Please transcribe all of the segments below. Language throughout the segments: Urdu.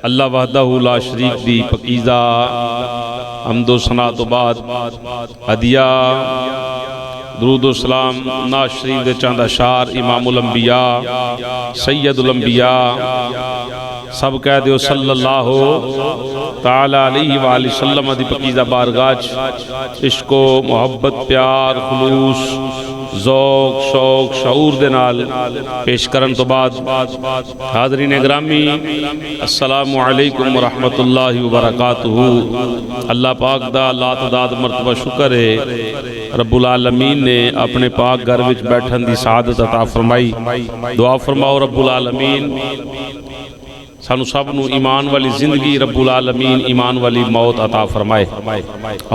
اللہ وحدہ لا شریک دی پکیزہ حمد و ثنا تو بعد ہدیہ درود و سلام ناز شریف دے چاند اشعار امام الانبیاء سید الانبیاء سب کہہ دیو صلی اللہ تعالی علیہ وآلہ وسلم دی پکیزہ بارگاہ عشق و محبت پیار خلوص ذوق شوق شعور دے نال پیش کرن تو بعد حاضرین گرامی السلام علیکم ورحمت اللہ وبرکاتہ۔ اللہ پاک دا لا تعداد مرتبہ شکر ہے رب العالمین نے اپنے پاک گھر وچ بیٹھن دی سعادت عطا فرمائی۔ دعا فرماؤ رب العالمین سانو سب نو ایمان والی زندگی رب العالمین ایمان والی موت عطا فرمائے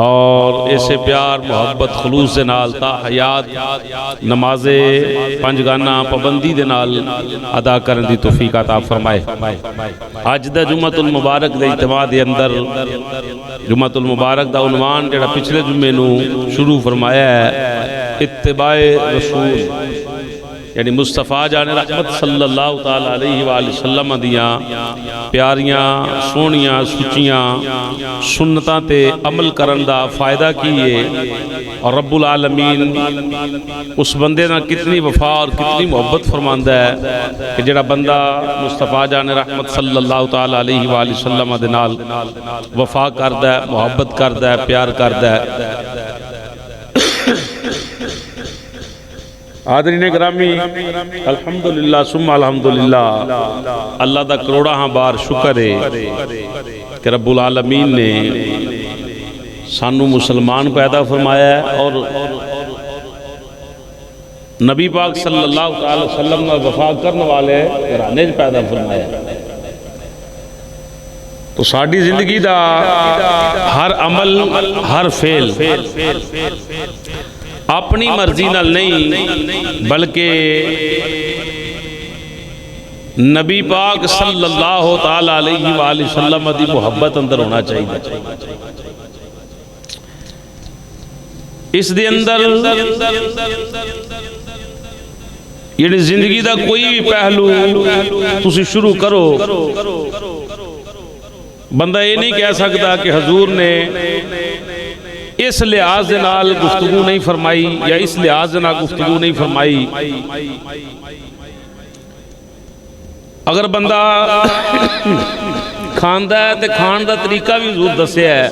اور ایسے پیار محبت خلوص دے نال تا حیات نماز پنجگانہ پابندی دے نال ادا کرن دی توفیق عطا فرمائے۔ آج دا جمعۃ المبارک دے اجتماع دے اندر جمعۃ المبارک دا عنوان جڑا پچھلے جمعے نو شروع فرمایا ہے اتباع رسول، یعنی مصطفیٰ جان رحمت صلی اللہ تعالی علیہ وآلہ وسلم دیاں پیاریاں سونیاں سچیاں سنتاں تے عمل کرن دا فائدہ کیے اور رب العالمین اس بندے نہ کتنی وفا اور کتنی محبت فرماندہ ہے کہ جڑا بندہ مصطفیٰ جان رحمت صلی اللہ تعالی علیہ وآلہ وسلم دے نال وفا کردہ ہے محبت کردہ ہے پیار کردہ ہے۔ حاضرین گرامی الحمدللہ ثم الحمدللہ اللہ دا کروڑا ہاں بار شکر ہے کہ رب العالمین نے سانو مسلمان پیدا فرمایا ہے اور نبی پاک صلی اللہ علیہ وسلم نے وفا کرنے والے گھرانے پیدا فرمایا ہے۔ تو ساڈی زندگی دا ہر عمل ہر فعل اپنی مرضی نال نہیں بلکہ نبی پاک صلی اللہ تعالی علیہ وآلہ وسلم دی محبت اندر ہونا چاہیے۔ اس دے اندر یعنی زندگی دا کوئی بھی پہلو تسی شروع کرو بندہ یہ نہیں کہہ سکتا کہ حضور نے اس لحاظ دے نال گفتگو نہیں فرمائی یا اس لحاظ دے نال گفتگو نہیں فرمائی۔ اگر بندہ کھاندا ہے تے کھان دا طریقہ بھی حضور دسیا ہے۔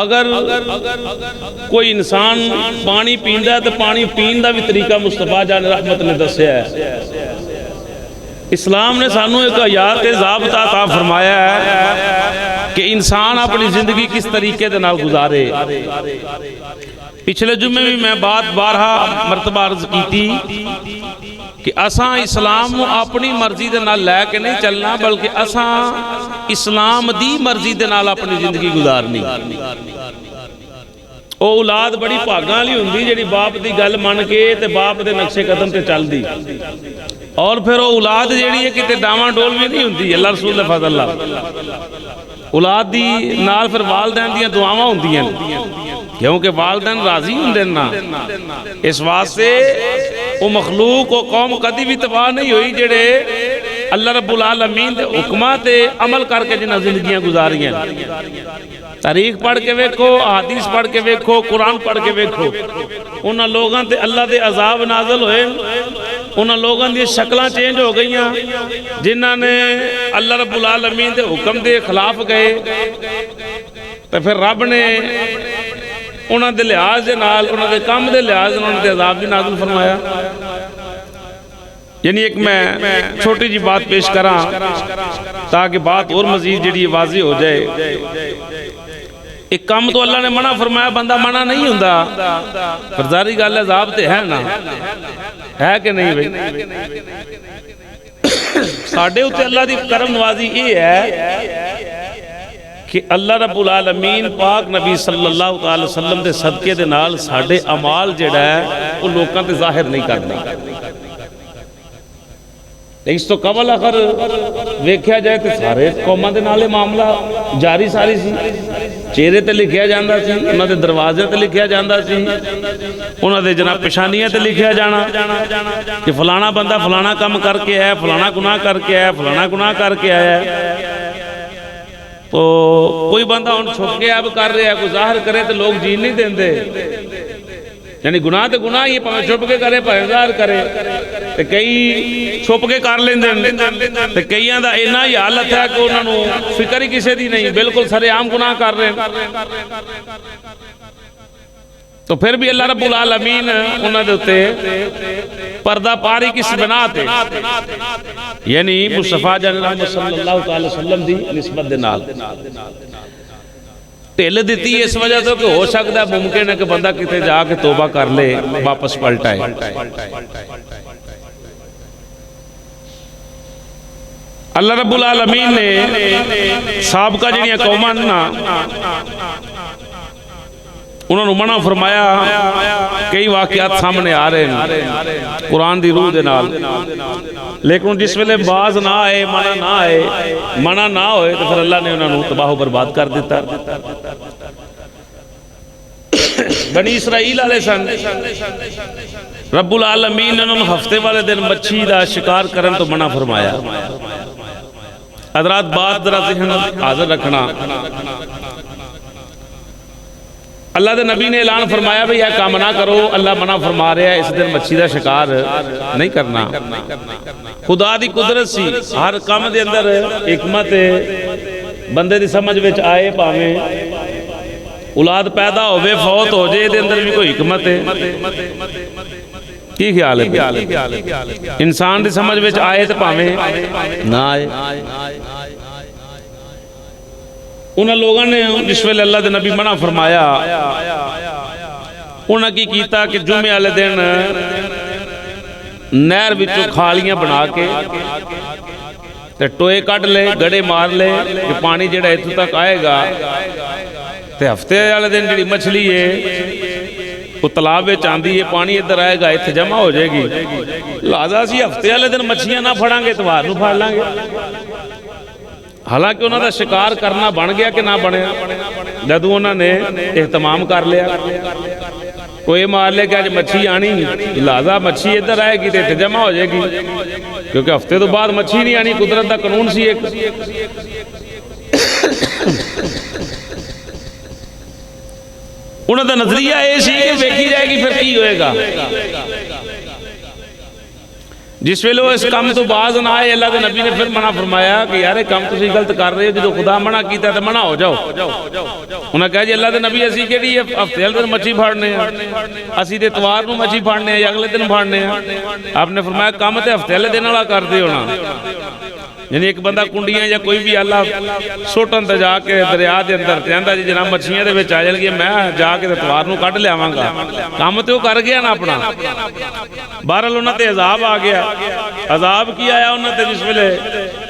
اگر کوئی انسان پانی پیندا ہے تے پانی پین دا بھی طریقہ مصطفیٰ جان رحمت نے دسیا ہے۔ اسلام نے سانو ایک حیات ضابطہ عطا فرمایا ہے کہ انسان اپنی زندگی کس طریقے دے نال گزارے۔ پچھلے جمعے میں بات بارہا مرتبہ عرض کی تھی کہ اساں اسلام اپنی مرضی دے نال لے کے نہیں چلنا بلکہ اساں اسلام دی مرضی دے نال اپنی زندگی گزارنی۔ او اولاد بڑی بھاگاں والی ہوندی جڑی باپ دی گل من کے تے باپ دے نقشے قدم تے چل دی، اور پھر وہ اولاد جیڑی ہے کتے ڈاواں ڈول بھی نہیں ہوندی۔ اللہ رسول دے فضل اللہ اولاد دی نال پھر والدین دیاں دعاواں ہوندیاں کیونکہ والدین راضی ہوندے نا، اس واسطے وہ مخلوق و قوم کدی بھی تباہ نہیں ہوئی جڑے اللہ رب العالمین دے حکمات عمل کر کے جنہاں زندگیاں گزاریاں۔ تاریخ پڑھ کے ویکھو، حدیث پڑھ کے ویکھو، قرآن پڑھ کے ویکھو، انہاں لوگاں تے اللہ دے عذاب نازل ہوئے، انہاں لوگاں دی شکلاں چینج ہو گئیاں جنہاں نے اللہ رب العالمین دے حکم دے خلاف گئے تو پھر رب نے انہاں دے لحاظ دے نال انہاں دے کام دے لحاظ انہاں دے عذاب بھی نازل فرمایا۔ یعنی ایک میں چھوٹی جی بات پیش کراں تاکہ بات اور مزید جڑی واضح ہو جائے۔ ایک کام تو اللہ نے منع فرمایا بندہ منع نہیں ہوندا، پر ظاہری گل عذاب تے ہے نا، ہے کہ نہیں بھائی؟ ساڈے اوتے اللہ دی کرم نوازی یہ ہے کہ اللہ رب العالمین پاک نبی صلی اللہ تعالی وسلم دے صدقے دے نال ساڈے اعمال جڑا ہے وہ لوکاں تے ظاہر نہیں کرنا۔ اس تو قبل اگر ویکھیا جائے تو سارے قوماں دے نالے معاملہ جاری ساری سی، چہرے تے لکھیا جاندہ سی، انہاں دے دروازے تے لکھیا جاندہ سی، انہاں دے جناب پیشانیاں تے لکھیا جانا کہ فلانا بندہ فلانا کم کر کے آیا، فلانا گناہ کر کے آیا، فلانا گناہ کر کے آیا. تو کوئی بندہ ان چھپ کے اب کر رہے ہیں، کوئی ظاہر کرے تو لوگ جین نہیں دیندے. یعنی گناہ تے گناہ یہ پہنچ چھپ کے کرے پہنچ ظاہر کرے. تے کئی چھپ کے کر لیندے تے کئیاں دا اینا ہی حالت ہے کہ انہوں نے فکر ہی کسے دی نہیں، بالکل سارے عام گناہ کر رہے ہیں. تو پھر بھی اللہ رب العالمین انہوں نے ہوتے پردہ پاری کس بنا تے، یعنی مصطفیٰ جناب صلی اللہ علیہ وسلم دی نسبت دے نال ٹھل دیتی ہے. اس وجہ تو کہ ہو سکتا ہے ممکن ہے کہ بندہ کتے جا کے توبہ کر لے، واپس پلٹائے. اللہ رب العالمین نے سابقہ جنیاں قومان نا انہوں نے منع فرمایا. کئی واقعات سامنے آ رہے ہیں قرآن دی روح دے نال، لیکن جس ویلے باز نہ آئے، منع نہ ہوئے تو پھر اللہ نے انہوں نے تباہ و برباد کر دیتا. بنی اسرائیل علیہ سن رب العالمین نے انہوں نے ہفتے والے دن مچھی دا شکار کرن تو منع فرمایا. حضرات بات ذرا ذہن حاضر رکھنا، اللہ دے نبی نے اعلان فرمایا بھئی یہ کام نہ کرو، اللہ منع فرما رہا ہے اس دن مچھی دا شکار نہیں کرنا. خدا دی قدرت سی، ہر کام دے اندر حکمت بندے دی سمجھ وچ آئے، پاویں اولاد پیدا ہوئے فوت ہو جائے دے اندر بھی کوئی حکمت ہے. کی خیال ہے؟ انسان دی سمجھ وچ آئے تو پاویں نہ آئے. انہاں لوگوں نے جس ویلے اللہ دے نبی منع فرمایا، انہاں کی کیتا کہ جمعے والے دن نہر وچوں کھالیاں بنا کے تے ٹوئے کٹ لے، گڑے مار لے کہ پانی جڑا اتھوں تک آئے گا تے ہفتے والے دن جڑی مچھلی ہے وہ تالاب وچ آندی ہے، پانی ادھر آئے گا، اتھے جمع ہو جائے گی. لہذا سی ہفتے والے دن مچھلیاں نہ پھڑاں گے اتوار نوں پھڑ لیں گے. حالانکہ انہوں نے شکار کرنا بن گیا کہ نہ بنے، جدو انہوں نے اہتمام کر لیا، کوئی مار لے کہ آج مچھی آنی، لہذا مچھی ادھر آئے گی تے جمع ہو جائے گی، کیونکہ ہفتے تو بعد مچھی نہیں آنی، قدرت دا قانون سی ایک. انہوں نے نظریہ ایسی کہ ویکھی جائے گی پھر کی ہوئے گا. جس ویلے وہ اس کام تو باز نہ آئے، اللہ کے نبی نے پھر منع فرمایا کہ یار کام تسی غلط کر رہے ہو، جدو خدا منع کیتا ہے تو منع ہو جاؤ. انہوں نے کہا جی اللہ کے نبی اسی کے لیے ہفتے والے دن مچھی پھاڑنے ہیں، اسی تے اتوار نوں مچھی پھاڑنے ہیں یا اگلے دن پھاڑنے ہیں. آپ نے فرمایا کام تے ہفتے والے دن والا کر دے ہونا. یعنی ایک بندہ کنڈیاں یا کوئی بھی اللہ سوٹن تے جا کے دریا دے اندر تے آندا جی جناب مچھیاں دے وچ آ جان گی، میں جا کے اتوار نوں کڈ لیاواں گا. کام تے وہ کر گیا نا اپنا. بہرحال انہاں تے عذاب آ گیا. عذاب کی آیا انہاں تے جس ویلے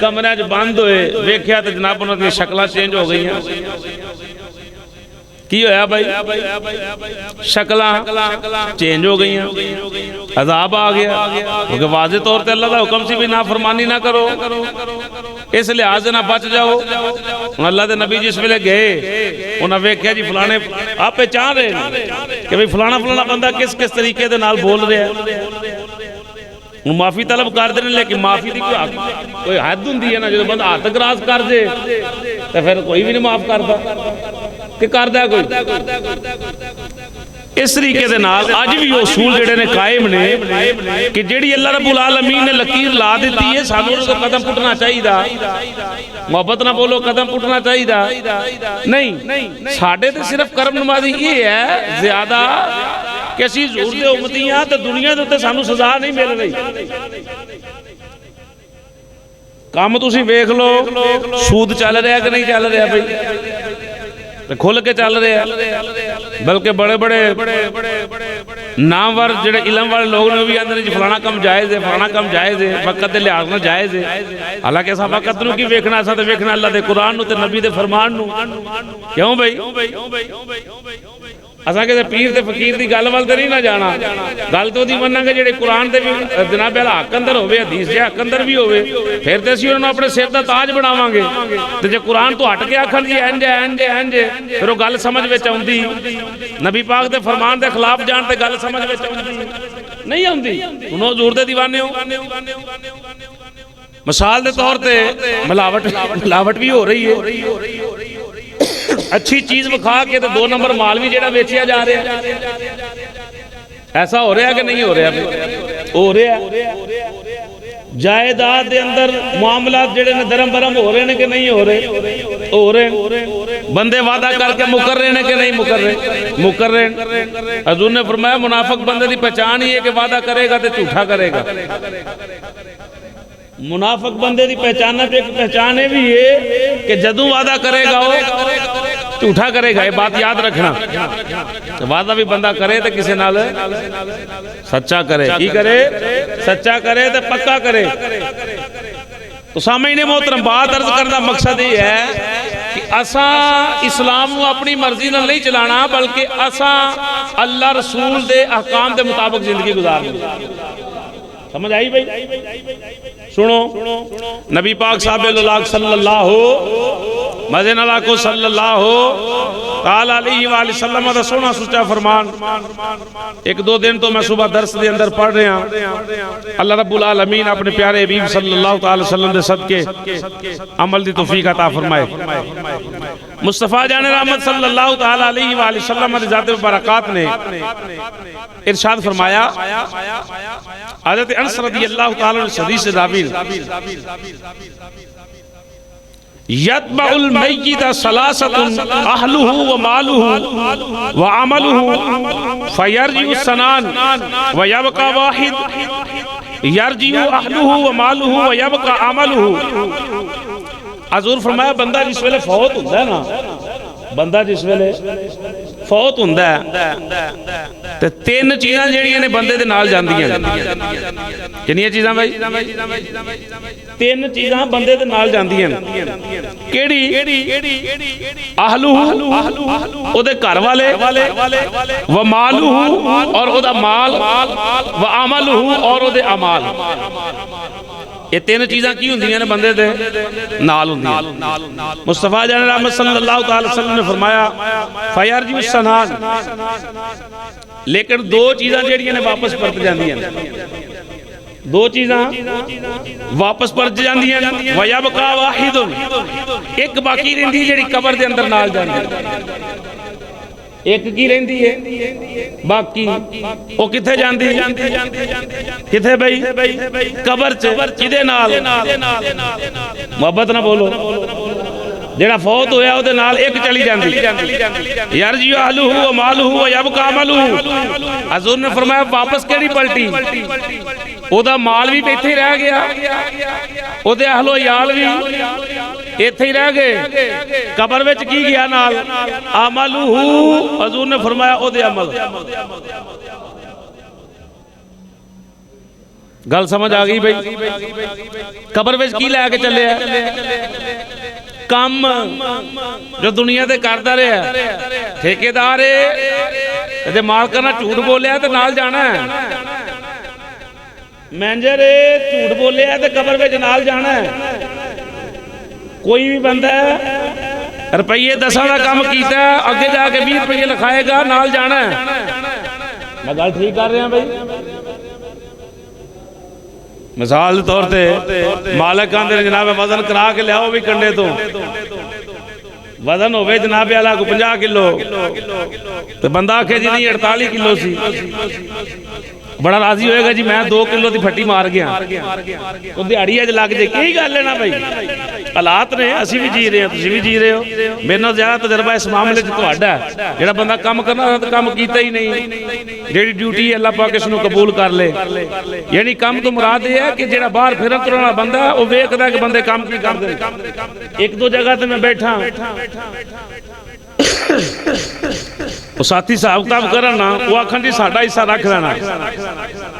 کمرے وچ بند ہوئے، ویکھیا تے جناب انہاں دی شکلاں چینج ہو گئیاں. کی ہویا بھائی؟ شکلاں چینج ہو گئیاں، عذاب آ گیا. کیونکہ واضح طور تے اللہ دا حکم سی بھی نافرمانی نہ کرو، اس لحاظ نہ بچ جاؤ. اللہ دے نبی جس ویلے گئے انہاں ویکھیا جی فلانے آپ چاہ رہے ہیں کہ بھئی فلانا بندہ کس طریقے دے نال بول رہا ہے. معافی طلب کر دیں، لیکن معافی دی کوئی حد ہوندی ہے نا. جدوں بندہ ہاتھ کراس کر دے تے پھر کوئی بھی نہیں معاف کردا کہ کردا ہے کوئی. اس طریقے دے نال اج بھی اصول جڑے نے قائم نے کہ جیڑی اللہ رب العالمین نے لکیر لا دیتی ہے سانوں تو قدم پٹنا چاہیے. محبت نہ بولو قدم پٹنا چاہیے نہیں. ساڈے تے صرف کرم نمازی یہ ہے زیادہ کہ اسی حضور دے امتی ہاں تے دنیا دے تے سانوں سزا نہیں مل رہی. کام تسی ویکھ لو سود چل رہا ہے کہ نہیں چل رہا بھائی، کھل کے چل رہے ہیں. بلکہ بڑے بڑے نامور جڑے علم والے لوگ نے بھی آندے نے فلانا کم جائز ہے، فلانا کم جائز ہے، وقت دے لحاظ نہ جائز ہے. حالانکہ ایسا وقت نو کی ویکھنا، ایسا تے ویکھنا اللہ دے قرآن نو تے نبی دے فرمان نو. کیوں بھائی؟ اساں کسے پیر تے فقیر دی گل ول تے نہیں نہ جانا، گل تو دی مناں گے جڑے قرآن دے بھی جناب اعلیٰ حق اندر ہوئے، حدیث دے حق اندر بھی ہوئے، پھر تے اسی انہوں اپنے سر دا تاج بناواں گے۔ تے جے قرآن تو ہٹ کے آکھن جی انج انج انج، پھر وہ گل سمجھ وچ آوندی، نبی پاک دے فرمان دے خلاف جان تے گل سمجھ وچ آوندی نہیں آوندی، انہوں حضور دے دیوانے ہو۔ مثال دے طور تے ملاوٹ بھی ہو رہی ہے، اچھی چیز بکھا کے تو 2 نمبر مال بھی جڑا بیچیا جا رہا ہے، ایسا ہو رہا ہے کہ نہیں ہو رہا؟ ہو رہا ہے۔ جائیداد دے اندر معاملات جڑے نے درم برم ہو رہے ہیں کہ نہیں ہو رہے؟ ہو رہے ہیں۔ بندے وعدہ کر کے مکر رہے ہیں کہ نہیں مکر رہے ہیں۔ حضور نے فرمایا منافق بندے دی پہچان ہی ہے کہ وعدہ کرے گا تے جھوٹا کرے گا۔ منافق بندے دی پہچان بھی ہے کہ جدوں وعدہ کرے گا وہ جھوٹا کرے گا۔ یہ بات یاد رکھنا، وعدہ بھی بندہ کرے تو کسی نال سچا کرے، کی کرے؟ سچا کرے تو پکا کرے۔ تو سامعین محترم، بات عرض کرنا مقصد یہ ہے کہ اساں اسلام کو اپنی مرضی نہ نہیں چلانا، بلکہ اساں اللہ رسول دے احکام دے مطابق زندگی گزارنا۔ سمجھ آئی بھائی؟ سنو، نبی پاک صاحب اللہ صلی اللہ مدین اللہ کو صلی اللہ تعالی علیہ وآلہ وسلم دا سونا سچا فرمان۔ 1-2 دن تو میں صبح درس دے اندر پڑھ رہا ہوں، اللہ رب العالمین اپنے پیارے حبیب صلی اللہ تعالی وسلم دے صدقے عمل دی توفیق عطا فرمائے۔ مصطفیٰ جان رحمت صلی اللہ تعالی علیہ وآلہ وسلم دے ذات برکات نے ارشاد فرمایا، حضرت انس رضی اللہ تعالی عنہ حدیث راوی یتبع المیت ثلاثۃ اہلہ ومالہ وعملہ فیرجع السنان ویبقى واحد یرجع اہلہ ومالہ ویبقى عملہ۔ حضور فرمایا بندہ جس ویلے فوت ہوتا ہے نا، بندہ جس ویلے فوت ہوتا ہے تو 3 چیزاں جڑیاں نے بندے دے نال جاندیاں۔ کنیاں چیزاں بھائی؟ 3 چیزاں بندے دے نال جاندیاں۔ کیڑی؟ اہلہ او دے گھر والے، ومالہ اور او دا مال، وعملہ اور او دے اعمال۔ یہ 3 چیزاں کی ہوندیاں نے بندے دے نال ہوندیاں۔ مصطفیٰ جان رحمت صلی اللہ تعالی وسلم نے فرمایا فیرجع السنان، لیکن 2 چیزاں جڑیاں نے واپس پرت جاندیاں، 2 چیزاں واپس پرت جاندیاں۔ ویبقى واحد، ایک باقی رہندی جڑی قبر دے اندر نال جاندی۔ ایک کی رہندی ہے باقی، وہ کتھے جاندی؟ کتھے بھئی؟ قبر چ۔ کدے نال؟ محبت نہ بولو، جڑا فوت ہویا او دے نال ایک چلی جاندی۔ یرجع اہلہ ومالہ ویبقى عملہ۔ حضور نے فرمایا واپس کیڑی پلٹی؟ او دا مال بھی ایتھے ہی رہ گیا، او دے اہل و عیال بھی ایتھے ہی رہ گئے، قبر وچ کی گیا نال؟ عملہ۔ حضور نے فرمایا او دے عمل۔ گل سمجھ آ گئی بھئی؟ قبر وچ کی لے کے چلے ہے؟ کام جو دنیا دے کردا رہا، ٹھیکیدار ہے تے مالک نہ جھوٹ بولیا تے نال جانا ہے، مینجر جھوٹ بولیا تے قبر وچ نال جانا ہے۔ کوئی بھی بندہ روپیے 10 کا کام کیتا ہے، اگے جا کے 20 روپیے لکھائے گا، نال جانا ہے۔ میں گل ٹھیک کر رہا ہوں بھائی؟ مثال طور تے مالک آندے جناب وزن کرا کے لیاؤ بھی کنڈے تو، وزن ہوئے جناب اعلیٰ کو 50 کلو، تو بندہ آکھے جی نہیں 48 کلو سی، بڑا راضی ہوئے گا جی میں 2 کلو دی پھٹی مار گیا، تو دیہڑی اج لگ جائے، یہی گل ہے نا بھائی؟ حالات نے، اسی بھی جی رہے ہیں، تسی بھی جی رہے ہو۔ میرے نال زیادہ تجربہ اس معاملے چ تہاڈا ہے، جڑا بندہ کام کرنا تو کام کیتا ہی نہیں، جیڑی ڈیوٹی ہے اللہ پاک اس نو قبول کر لے۔ یعنی کام تو مراد یہ ہے کہ جڑا باہر پھرن ترن والا بندہ ہے وہ ویکھدا کہ بندے کام کی کردے۔ 1-2 جگہ تے میں بیٹھا وہ ساتھی صاحب کام کرنا، وہ آکھن جی ساڈا حصہ رکھ لینا۔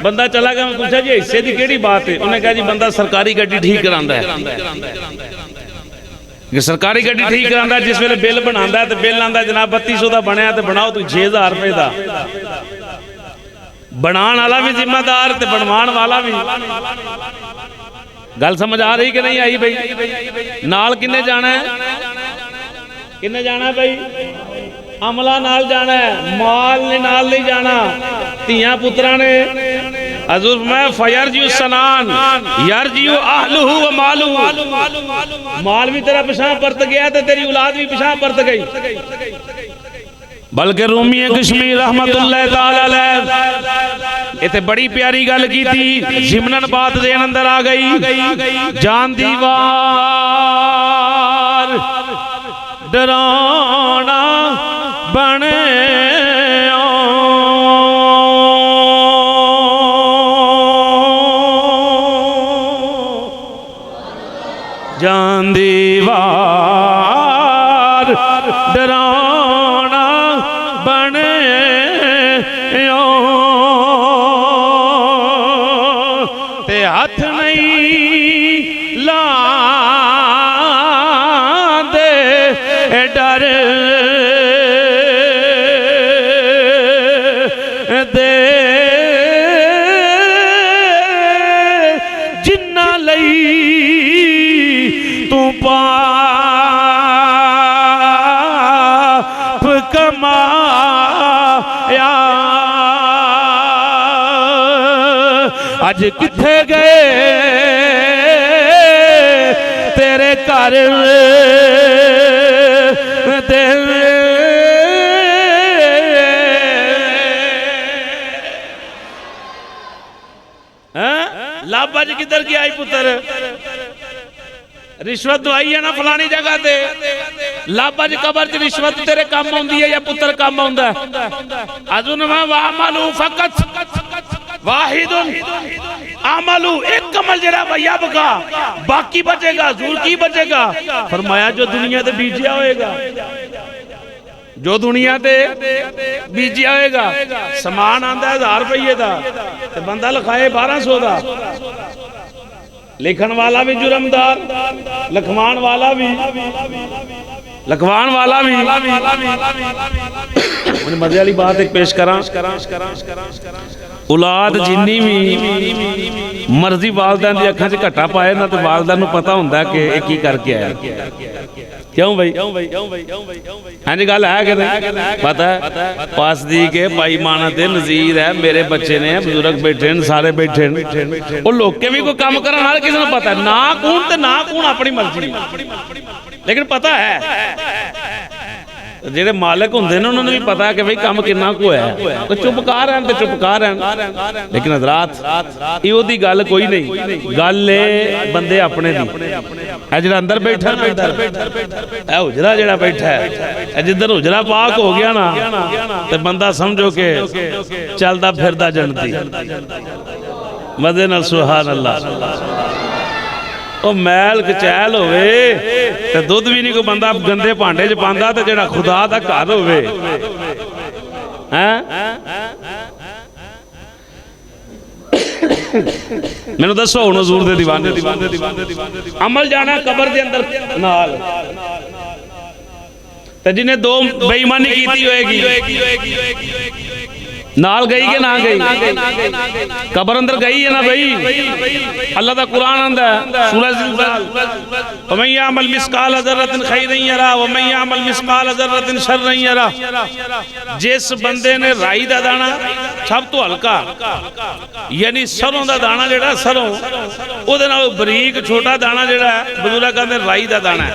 بندہ چلا گیا، میں پوچھا جی حصے دی کیڑی بات ہے؟ انہیں کہا جی بندہ سرکاری گڈی ٹھیک کراندا ہے۔ کہ سرکاری گاڑی ٹھیک کرانا جس ویلے بل بنانا ہے تو بل آندا جناب 3200 دا بنیا تو بناؤ تو 6000 روپے دا بنان والا بھی ذمہ دار تے بنوان والا بھی گل سمجھ آ رہی کہ نہیں آئی بھائی نال کنے جانا ہے بھائی عملہ نال جانا ہے مال نے نال نہیں جانا تیاں پترہ نے حضور میں فیرجیو سنان یرجیو اہلہ و مالہ مال بھی تیرا پشاں پرت گیا تھا تیری اولاد بھی پشاں پرت گئی بلکہ رومی کشمیر رحمت اللہ تعالی علیہ یہ تے بڑی پیاری گل کی تھی ضمناً بات دین اندر آ گئی جان دیوار ڈرانا بنے جان دیوار ڈرانا بنے تے ہاتھ نہیں لا دے ڈر دے جنہ لئی تو پاپ کمایا آج کتھے گئے تیرے گھر لابا جی کدھر کی آئی پتر رشوت دوائی ہے نا فلانی جگہ تے لابا جی قبر چ رشوت تیرے کام ہوندی ہے یا پتر کام ہوندا ہے اذن ما وعملوا فقط واحد عملو ایک عمل جڑا بھیا بکا باقی بچے گا حضور کی بچے گا فرمایا جو دنیا تے بیجیا ہوئے گا جو دنیا تے بیجیا ہوئے گا سامان آندا ہے 1000 روپے دا تے بندہ لکھائے 1200 دا لکھن والا بھی جرمدار لکھوان والا بھی مجھے مزے والی بات ایک پیش کراں اولاد جنی بھی مرضی والدین دی اکھاں چ گھٹا پائے نہ تے والدین نوں پتہ ہوندا ہے کہ ایک ہی کر کے آیا کیوں بھائی ہاں جی گل ہے کہ نہیں پتہ ہے پاس دی کے پائی مانت نظیر ہے میرے بچے نے بزرگ بیٹھے ہیں سارے بیٹھے ہیں وہ لوگ کے بھی کوئی کام کرنا ہر کسی نے پتہ ہے نہ کون تے نہ کون اپنی مرضی لیکن پتہ ہے جڑے مالک ہوندے نے انہوں نے بھی پتا ہے کہ بھئی کام کنا کو ہے تو چپکار ہیں تو چپکار ہیں لیکن حضرات یہ دی گل کوئی نہیں گل لے بندے اپنے دی اے جڑا اندر بیٹھا نا اے حجرہ جڑا بیٹھا ہے اے جدھر حجرہ پاک ہو گیا نا تو بندہ سمجھو کہ چلدا پھردا جنتی مدے نال سبحان اللہ او میل کچیل ہوئے تے دودھ بھی نہیں کو بندہ گندے پانڈے جو پاندہ تے جڑا خدا دا کار ہوئے میں نے دسو ہوں حضور دے دیوانے عمل جانا قبر دے اندر نال تے جنہیں دو بے ایمانی کیتی ہوئے گی نال گئی کہ نہ گئی قبر اندر گئی ہے نا بھئی اللہ دا قرآن اندر ہے سورہ زلزال وَمَنْ يَعْمَلْ مِثْقَالَ ذَرَّةٍ خَيْرًا يَرَهُ وَمَنْ يَعْمَلْ مِثْقَالَ ذَرَّةٍ شَرًّا يَرَهُ جس بندے نے رائی دا دانا سب تو ہلکا یعنی سروں دا دانا جڑا سروں او دے نال بریک چھوٹا دانا جڑا ہے بزرگ کہندے رائی دا دانا ہے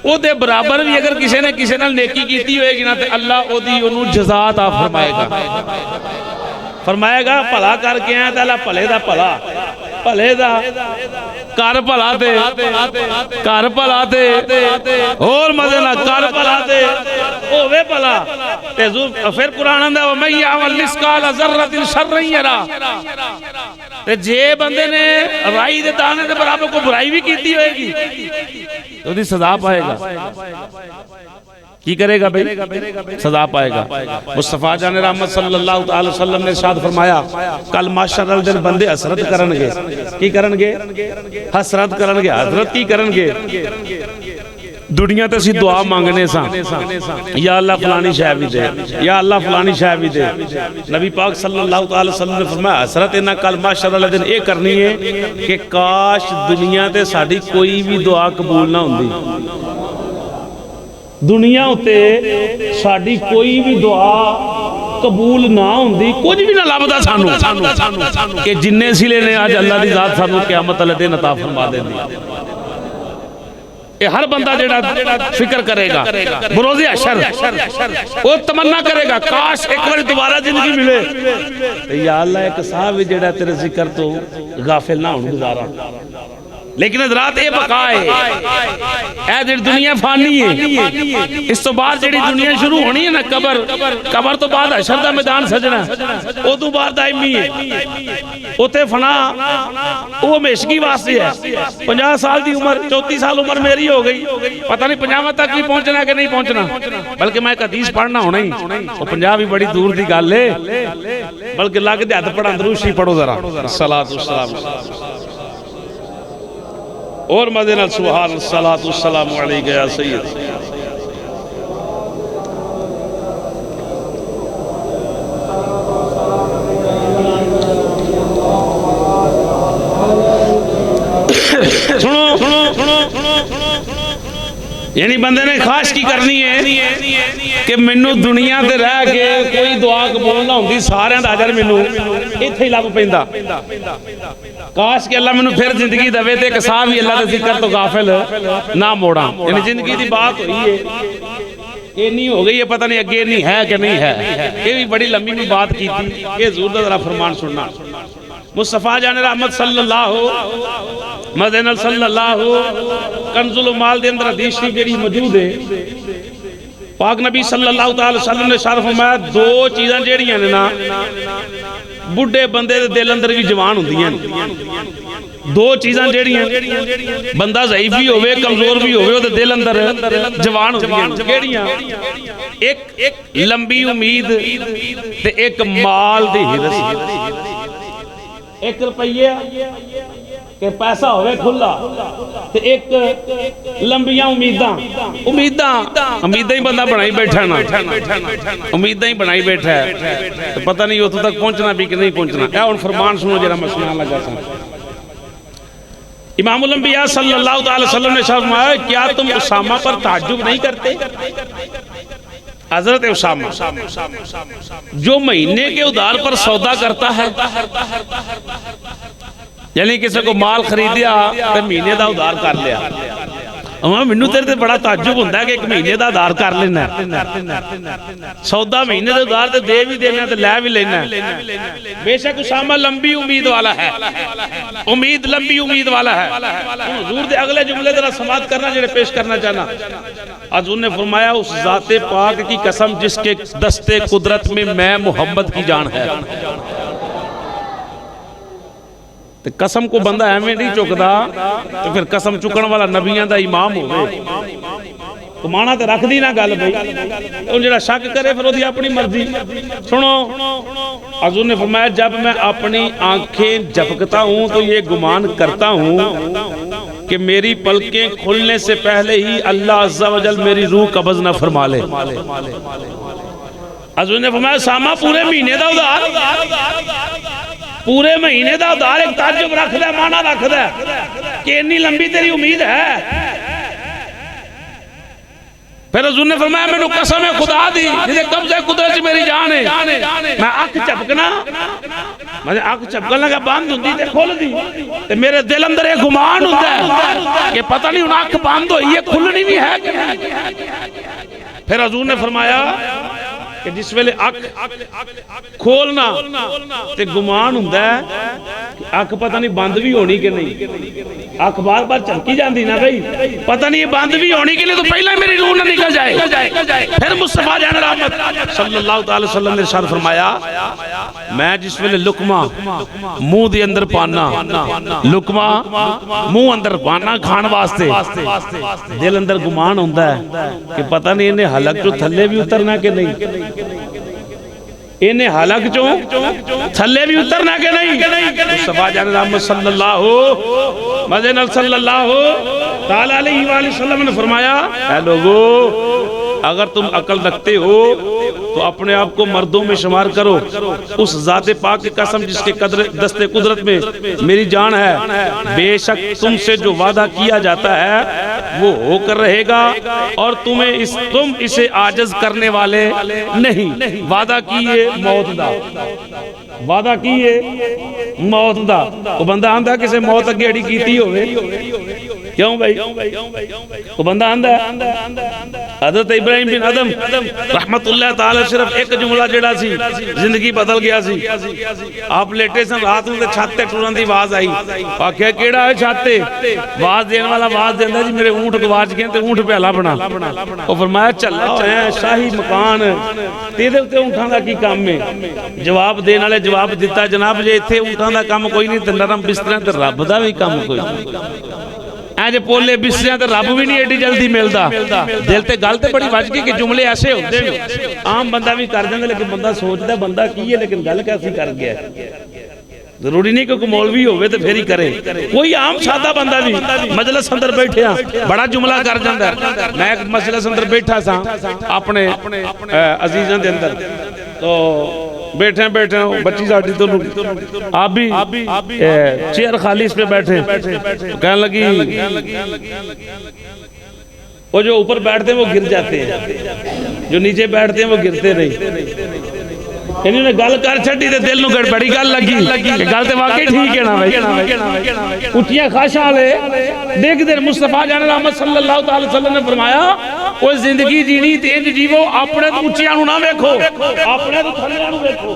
او دے برابر بھی اگر کسی نے کسی نال نیکی کیتی ہوئے گی نا تے اللہ او دی انہوں جزا عطا فرمائے گا بھلا کر کے آیا تے اللہ بھلے دا بھلا بھلے دا کر بھلا تے کر بھلا تے اور مزے نال کر بھلا تے ہوے بھلا تے پھر قرآن اندا وَمَن يَعْمَلْ مِثْقَالَ ذَرَّةٍ شَرًّا يَرَهُ تے جے بندے نے رائی دے دانے دے برابر کو برائی بھی کیتی ہوئے گی تو دی سزا پائے گا کی کرے گا بھئی سزا پائے گا مصطفیٰ جان رحمت صلی اللہ علیہ وسلم نے ارشاد فرمایا کل معاشر الدن بندے حسرت کرن گے کی کرن گے حسرت کرن گے حضرت کی کرن گے دنیا تے اسی دعا مانگنے سا یا اللہ فلانی شے بھی دے یا اللہ فلانی شے بھی دے. نبی پاک صلی اللہ علیہ وسلم نے فرمایا حضرت انہاں کل معاشر والے دن اے کرنی ہے کہ کاش دنیا تے ساڈی کوئی بھی دعا قبول نہ ہوندی. دنیا ہوتے ساڈی کوئی بھی دعا قبول نہ ہوندی, کچھ بھی نہ لبدا سانو کہ جننے سلے نے آج اللہ دی ذات سانو قیامت والے دن عطا فرما دینی. یہ ہر بندہ جڑا فکر کرے گا بروز حشر وہ تمنا کرے گا کاش ایک بار دوبارہ زندگی ملے یا اللہ ایک صاحب جڑا تیرے ذکر تو غافل نہ ہوں گزارا. لیکن حضرات یہ بقا ہے اے جڑی دنیا فانی ہے, اس تو بعد جڑی دنیا شروع ہونی ہے نا قبر تو بعد حشر دا میدان سجنا او تو بعد دائمی ہے. اوتے فنا وہ ہمیشگی واسطے ہے. 50 سال دی عمر 34 سال عمر میری ہو گئی, پتہ نہیں 50 تک بھی پہنچنا کہ نہیں پہنچنا, بلکہ میں ایک حدیث پڑھنا ہونا ہی وہ 50 بھی بڑی دور دی گل ہے, بلکہ لگ دے ہاتھ پڑھا دروشی پڑھو ذرا صلاۃ والسلام اور مدینہ سبحان الصلاۃ والسلام علیک یا سید. یعنی بندے نے خواہش کی کرنی ہے کہ منو دنیا تے رہ کے کوئی دعا قبول نہ ہوندی, سارے دا اجر منو ایتھے ہی لب پیندا. کاش کہ اللہ منو پھر زندگی دے تے کہ صاحب ہی اللہ دے ذکر تو غافل نہ موڑا. یعنی زندگی دی بات ہوئی ہے یہ نہیں ہو گئی ہے, پتہ نہیں اگے نہیں ہے کہ نہیں ہے. یہ بھی بڑی لمبی میں بات کی تھی, یہ حضور دا ذرا فرمان سننا. مصطفیٰ جان رحمت صلی اللہ مدینہ صلی اللہ کنز المال دے اندر حدیث شریف جڑی موجود ہے, پاک نبی صلی اللہ علیہ وسلم نے ارشاد فرمایا دو چیزاں جڑیاں نے نا بڈھے بندے دے دل اندر بھی جوان ہوندیاں. دو چیزاں جڑیاں بندہ ضعیف بھی ہوئے کمزور بھی ہوئے او دے دل اندر جوان ہوندیاں. کیڑیاں؟ ایک لمبی امید تے ایک مال دی ہرس. 1 روپیہ کہ پیسہ ہوئے کھلا تے ایک لمبیاں امیداں ہی بندہ بنائی بیٹھا نا, امیداں ہی بنائی بیٹھا ہے, پتہ نہیں اتوں تک پہنچنا بھی کہ نہیں پہنچنا. اے ہن فرمان سنو جڑا میں سنان لگا سا. امام الانبیاء صلی اللہ علیہ وسلم نے فرمایا کیا تم اسامہ پر تعجب نہیں کرتے؟ حضرت اسامہ جو مہینے کے ادھار پر سودا کرتا ہے, یعنی کسی کو مال خریدیا تو مہینے دا ادھار کر لیا. منو تیرے تے بڑا تعجب ہوندہ ہے کہ ایک مہینے دا ادھار کر لینا ہے, سودا مہینے دا ادھار تے دے بھی دینا تے لے بھی لینا ہے. بے شک اسامہ لمبی امید والا ہے, امید لمبی امید والا ہے. حضور دے اگلے جملے ذرا سماعت کرنا جڑے پیش کرنا چاہنا. حضور نے فرمایا اس ذات پاک کی قسم جس کے دستے قدرت میں محمد کی جان ہے. تو قسم کو بندہ ایویں نہیں چکدا تو پھر قسم چکن والا نبیاں دا امام ہوئے تو مانا تے رکھ دی نا گل بھئی. ان جڑا شک کرے پھر وہ اپنی مرضی. سنو حضور نے فرمایا جب میں اپنی آنکھیں جھپکتا ہوں تو یہ گمان کرتا ہوں کہ میری پلکیں کھلنے سے پہلے ہی اللہ عز و جل میری روح قبض نہ فرما لے. حضور نے فرمایا سامہ پورے مہینے دا ادھار, پورے مہینے دا ادھار ایک تعجب رکھ دے, مانا رکھ دے کہ انی لمبی تیری امید ہے. پھر حضور نے فرمایا میں نے قسم خدا دی جسے قبضہ قدرت میری جان ہے, میں آنکھ چپکنا مجھے آنکھ چپکن لگا بند ہوندی تے کھول دی تے میرے دل اندر ایک گمان ہوتا ہے کہ پتہ نہیں ان آنکھ بند ہوئی ہے کھلنی بھی ہے کہ نہیں. پھر حضور نے فرمایا کہ جس ویلے آنکھ کھولنا تے گمان ہوندہ ہے کہ آنکھ پتہ نہیں بند بھی ہونی کہ نہیں. آنکھ بار بار چمکی جاندی نا بھئی, پتہ نہیں یہ بند بھی ہونی کے لئے تو پہلے میری روح نہ نکل جائے. پھر مصطفیٰ جان رحمت صلی اللہ علیہ وسلم نے ارشاد فرمایا میں جس ویلے لقمہ منہ دی اندر پانا, لقمہ منہ اندر پانا کھان واسطے, دل اندر گمان ہوندہ ہے کہ پتہ نہیں انہیں حلق جو تھلے بھی اترنا کہ نہیں, انہیں حلق جو تھلے بھی اترنا کہ نہیں. مصطفیٰ جان رحمت صلی اللہ مدینہ صلی اللہ تعالیٰ علیہ وآلہ وسلم نے فرمایا اے لوگو اگر تم عقل رکھتے ہو تو اپنے آپ کو مردوں میں شمار کرو، اس ذات پاک کی قسم جس کے دست قدرت میں میری جان ہے، بے شک تم سے جو وعدہ کیا جاتا ہے وہ ہو کر رہے گا اور تم اسے عاجز کرنے والے نہیں۔ وعدہ کیے موت دا، وعدہ کیے موت دا، وہ بندہ آندہ کسے موت اگے اڑی کیتی ہوئے، کیوں بھائی وہ بندہ آندہ ہے۔ حضرت ابراہیم بن ادم رحمت اللہ تعالی صرف ایک جملہ جڑا سی زندگی بدل گیا سی۔ آپ لیٹے سن رات میں چھاتے ٹورن دی آواز آئی، آکھیا کیڑا ہے چھاتے؟ آواز دین والا آواز دیندا جی میرے اونٹ گواچ گئے تے اونٹ پہلا بنا۔ وہ فرمایا چلا ہے شاہی مکان تیرے تے اونٹاں دا کی کام ہے؟ جواب دین والے جواب دیتا جناب جے ایتھے اونٹاں دا کام کوئی نہیں تے نرم بستر تے رب دا بھی کام کوئی نہیں۔ ایجے پولے بسریاں تے رب بھی نہیں ایڈی جلدی ملدا۔ دل تے گل تے بڑی وج گئی کہ جملے ایسے ہوتے ہیں عام بندہ بھی کر جاندے لیکن بندہ سوچدا بندہ کی ہے لیکن گل کیسی کر گیا ہے۔ ضروری نہیں کہ کوئی مولوی ہوئے تے پھر ہی کرے، کوئی عام سادہ بندہ بھی مجلس اندر بیٹھے ہاں بڑا جملہ کر جاندا ہے۔ میں ایک مجلس اندر بیٹھا سا اپنے عزیزاں دے اندر، تو بیٹھے بچی ساڑی تو آپ بھی چیئر خالی اس پہ بیٹھے، کہنے لگی وہ جو اوپر بیٹھتے ہیں وہ گر جاتے ہیں، جو نیچے بیٹھتے ہیں وہ گرتے نہیں۔ انہوں نے گل کر چھڑی تے دل نو بڑی گل لگی کہ گل تے واقعی ٹھیک ہے نا بھائی۔ اٹھیاں خواہشاں لے دیکھ دیر مصطفیٰ جان رحمت صلی اللہ علیہ وسلم نے فرمایا وہ زندگی جینی تینج جیو اپنے تو اچھیاں نو نہ ویکھو، اپنے تو تھلیاں نو ویکھو۔